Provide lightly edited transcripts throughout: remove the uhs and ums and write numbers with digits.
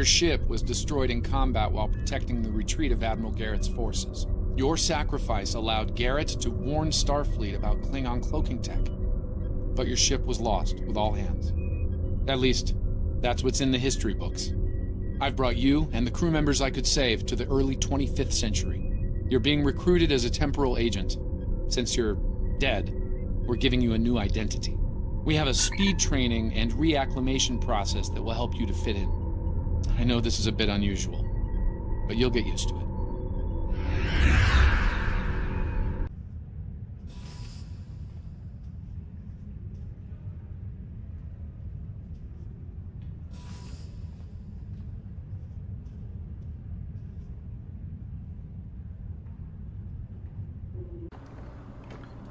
Your ship was destroyed in combat while protecting the retreat of Admiral Garrett's forces. Your sacrifice allowed Garrett to warn Starfleet about Klingon cloaking tech. But your ship was lost with all hands. At least, that's what's in the history books. I've brought you and the crew members I could save to the early 25th century. You're being recruited as a temporal agent. Since you're dead, we're giving you a new identity. We have a speed training and reacclimation process that will help you to fit in. I know this is a bit unusual, but you'll get used to it.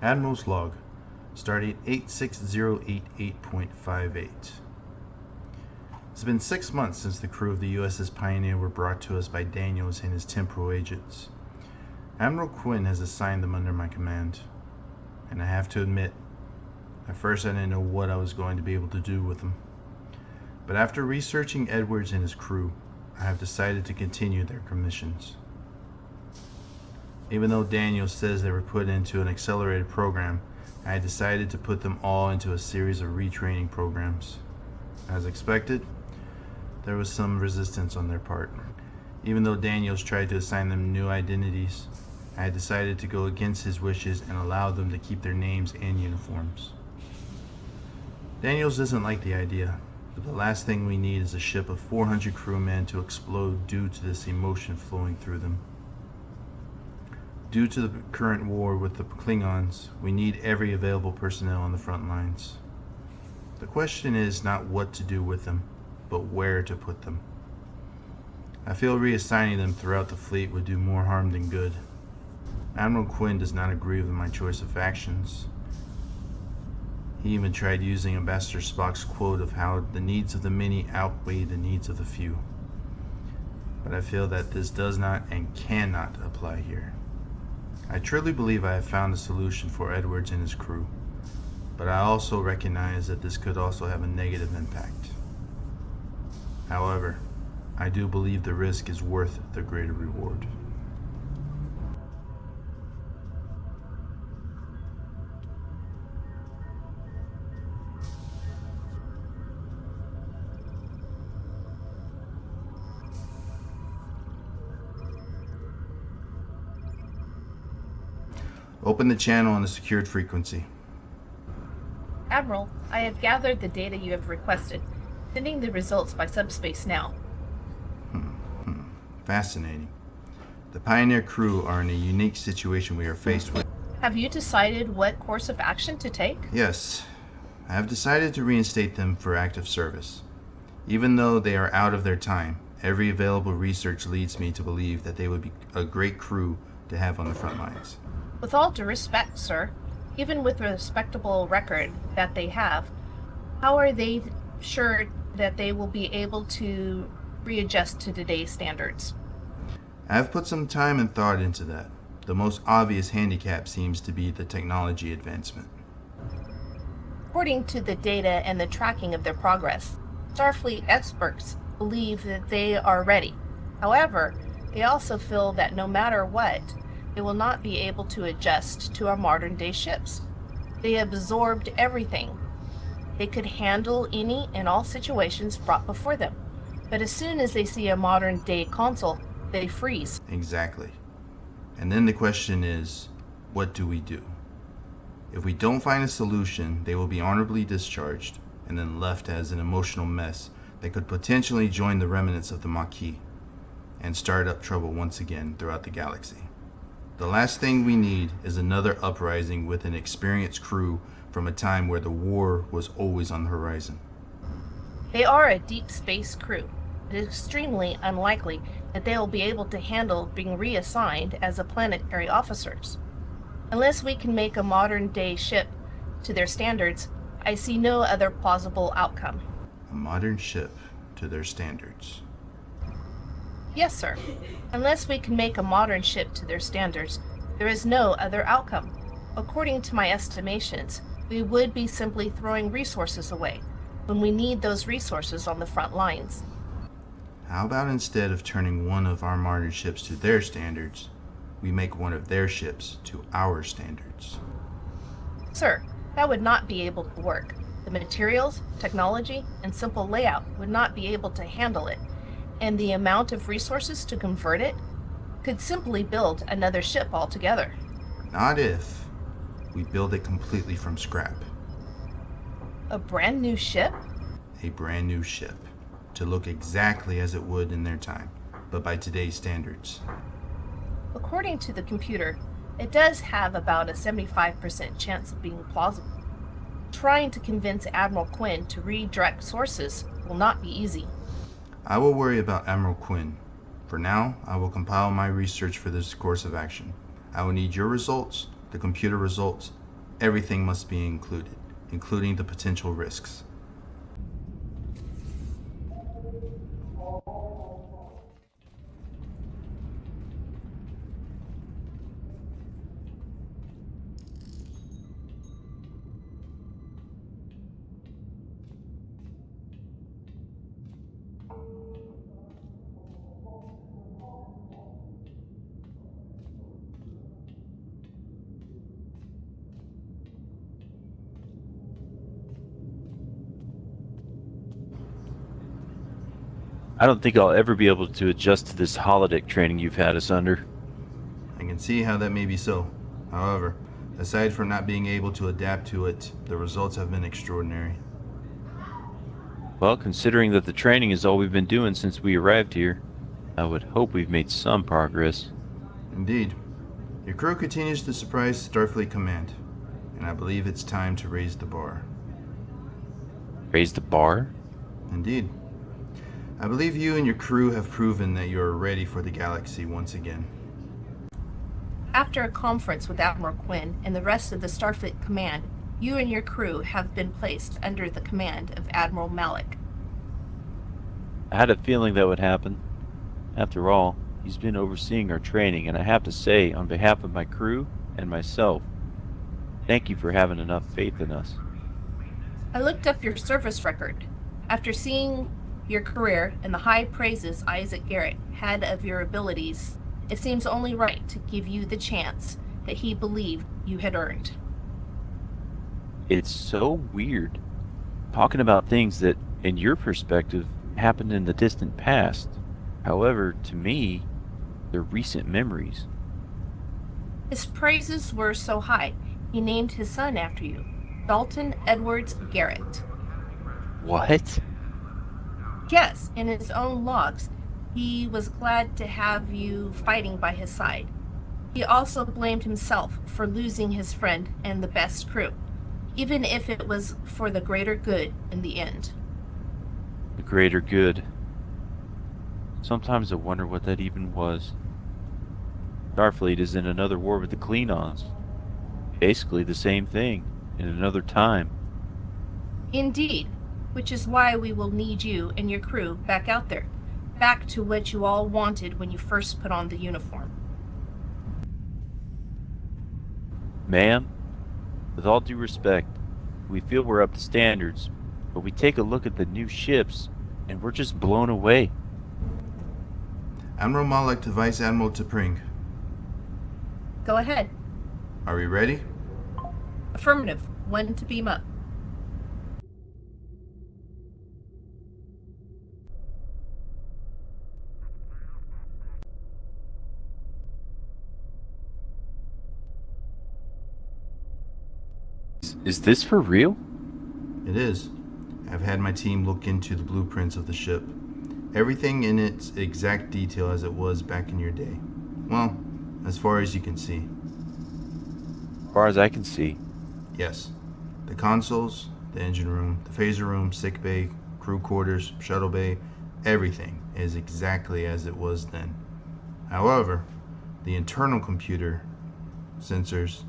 Admiral's Log, starting 86088.58. It's been 6 months since the crew of the U.S.S Pioneer were brought to us by Daniels and his temporal agents. Admiral Quinn has assigned them under my command, and I have to admit, at first I didn't know what I was going to be able to do with them. But after researching Edwards and his crew, I have decided to continue their commissions. Even though Daniels says they were put into an accelerated program, I decided to put them all into a series of retraining programs. As expected, there was some resistance on their part. Even though Daniels tried to assign them new identities, I decided to go against his wishes and allow them to keep their names and uniforms. Daniels doesn't like the idea, but the last thing we need is a ship of 400 crewmen to explode due to this emotion flowing through them. Due to the current war with the Klingons, we need every available personnel on the front lines. The question is not what to do with them, but where to put them. I feel reassigning them throughout the fleet would do more harm than good. Admiral Quinn does not agree with my choice of factions. He even tried using Ambassador Spock's quote of how the needs of the many outweigh the needs of the few. But I feel that this does not and cannot apply here. I truly believe I have found a solution for Edwards and his crew, but I also recognize that this could also have a negative impact. However, I do believe the risk is worth the greater reward. Open the channel on a secured frequency. Admiral, I have gathered the data you have requested, sending the results by subspace now. Fascinating. The Pioneer crew are in a unique situation we are faced with. Have you decided what course of action to take? Yes, I have decided to reinstate them for active service. Even though they are out of their time, every available research leads me to believe that they would be a great crew to have on the front lines. With all due respect, sir, even with the respectable record that they have, how are they sure that they will be able to readjust to today's standards? I have put some time and thought into that. The most obvious handicap seems to be the technology advancement. According to the data and the tracking of their progress, Starfleet experts believe that they are ready. However, they also feel that no matter what, they will not be able to adjust to our modern-day ships. They absorbed everything. They could handle any and all situations brought before them. But as soon as they see a modern-day console, they freeze. Exactly. And then the question is, what do we do? If we don't find a solution, they will be honorably discharged and then left as an emotional mess that could potentially join the remnants of the Maquis and start up trouble once again throughout the galaxy. The last thing we need is another uprising with an experienced crew from a time where the war was always on the horizon. They are a deep space crew. It is extremely unlikely that they will be able to handle being reassigned as a planetary officers. Unless we can make a modern-day ship to their standards, I see no other plausible outcome. A modern ship to their standards. Yes, sir. Unless we can make a modern ship to their standards, there is no other outcome. According to my estimations, we would be simply throwing resources away when we need those resources on the front lines. How about instead of turning one of our modern ships to their standards, we make one of their ships to our standards? Sir, that would not be able to work. The materials, technology, and simple layout would not be able to handle it, and the amount of resources to convert it could simply build another ship altogether. Not if we build it completely from scrap. A brand new ship? A brand new ship, to look exactly as it would in their time, but by today's standards. According to the computer, it does have about a 75% chance of being plausible. Trying to convince Admiral Quinn to redirect sources will not be easy. I will worry about Admiral Quinn. For now, I will compile my research for this course of action. I will need your results, the computer results. Everything must be included, including the potential risks. I don't think I'll ever be able to adjust to this holodeck training you've had us under. I can see how that may be so. However, aside from not being able to adapt to it, the results have been extraordinary. Well, considering that the training is all we've been doing since we arrived here, I would hope we've made some progress. Indeed. Your crew continues to surprise Starfleet Command, and I believe it's time to raise the bar. Raise the bar? Indeed. I believe you and your crew have proven that you are ready for the galaxy once again. After a conference with Admiral Quinn and the rest of the Starfleet Command, you and your crew have been placed under the command of Admiral Malik. I had a feeling that would happen. After all, he's been overseeing our training, and I have to say, on behalf of my crew and myself, thank you for having enough faith in us. I looked up your service record. After seeing your career and the high praises Isaac Garrett had of your abilities, it seems only right to give you the chance that he believed you had earned. It's so weird talking about things that, in your perspective, happened in the distant past. However, to me, they're recent memories. His praises were so high, he named his son after you, Dalton Edwards Garrett. What? Yes, in his own logs, he was glad to have you fighting by his side. He also blamed himself for losing his friend and the best crew, even if it was for the greater good in the end. The greater good. Sometimes I wonder what that even was. Starfleet is in another war with the Klingons. Basically the same thing, in another time. Indeed, which is why we will need you and your crew back out there, back to what you all wanted when you first put on the uniform. Ma'am, with all due respect, we feel we're up to standards, but we take a look at the new ships, and we're just blown away. Admiral Malik to Vice Admiral T'Pring. Go ahead. Are we ready? Affirmative. When to beam up. Is this for real? It is. I've had my team look into the blueprints of the ship. Everything in its exact detail as it was back in your day. Well, as far as you can see. As far as I can see. Yes. The consoles, the engine room, the phaser room, sick bay, crew quarters, shuttle bay, everything is exactly as it was then. However, the internal computer, sensors,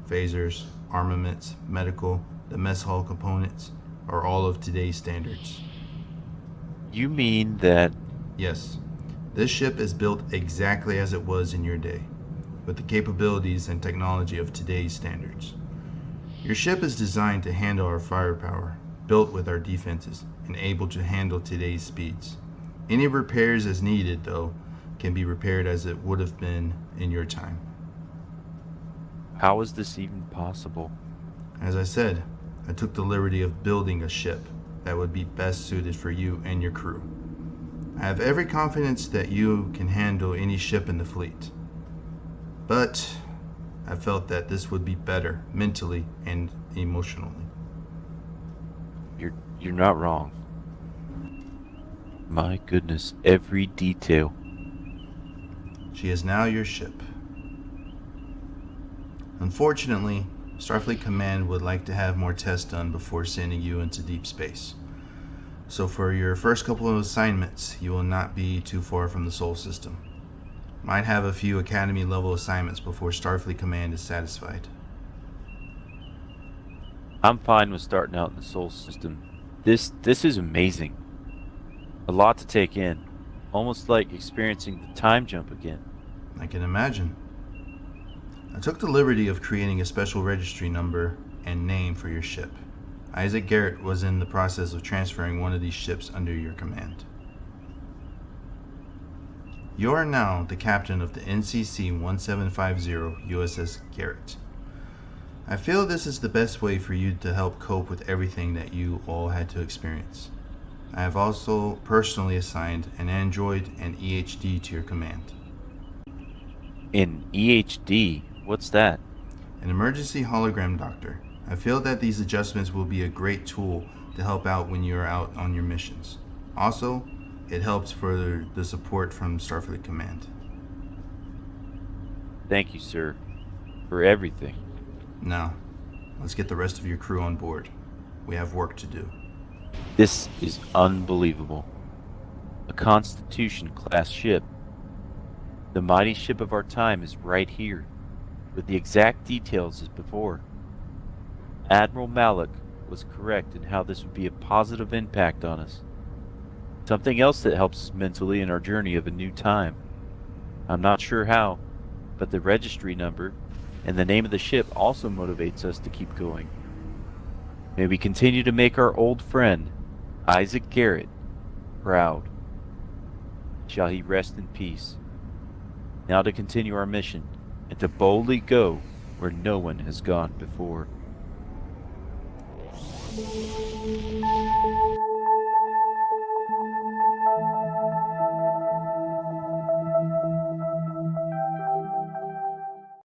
phasers, armaments, medical, the mess hall components are all of today's standards. You mean that... Yes. This ship is built exactly as it was in your day, with the capabilities and technology of today's standards. Your ship is designed to handle our firepower, built with our defenses, and able to handle today's speeds. Any repairs as needed, though, can be repaired as it would have been in your time. How is this even possible? As I said, I took the liberty of building a ship that would be best suited for you and your crew. I have every confidence that you can handle any ship in the fleet. But I felt that this would be better mentally and emotionally. You're not wrong. My goodness, every detail. She is now your ship. Unfortunately, Starfleet Command would like to have more tests done before sending you into deep space. So for your first couple of assignments, you will not be too far from the Sol system. Might have a few Academy level assignments before Starfleet Command is satisfied. I'm fine with starting out in the Sol system. This is amazing. A lot to take in. Almost like experiencing the time jump again. I can imagine. I took the liberty of creating a special registry number and name for your ship. Isaac Garrett was in the process of transferring one of these ships under your command. You are now the captain of the NCC 1750 U.S.S Garrett. I feel this is the best way for you to help cope with everything that you all had to experience. I have also personally assigned an android and EHD to your command. In EHD, what's that? An emergency hologram doctor. I feel that these adjustments will be a great tool to help out when you are out on your missions. Also, it helps further the support from Starfleet Command. Thank you, sir, for everything. Now, let's get the rest of your crew on board. We have work to do. This is unbelievable. A Constitution-class ship. The mighty ship of our time is right here, with the exact details as before. Admiral Malik was correct in how this would be a positive impact on us. Something else that helps us mentally in our journey of a new time. I'm not sure how, but the registry number and the name of the ship also motivates us to keep going. May we continue to make our old friend, Isaac Garrett, proud. Shall he rest in peace. Now to continue our mission, and to boldly go where no one has gone before.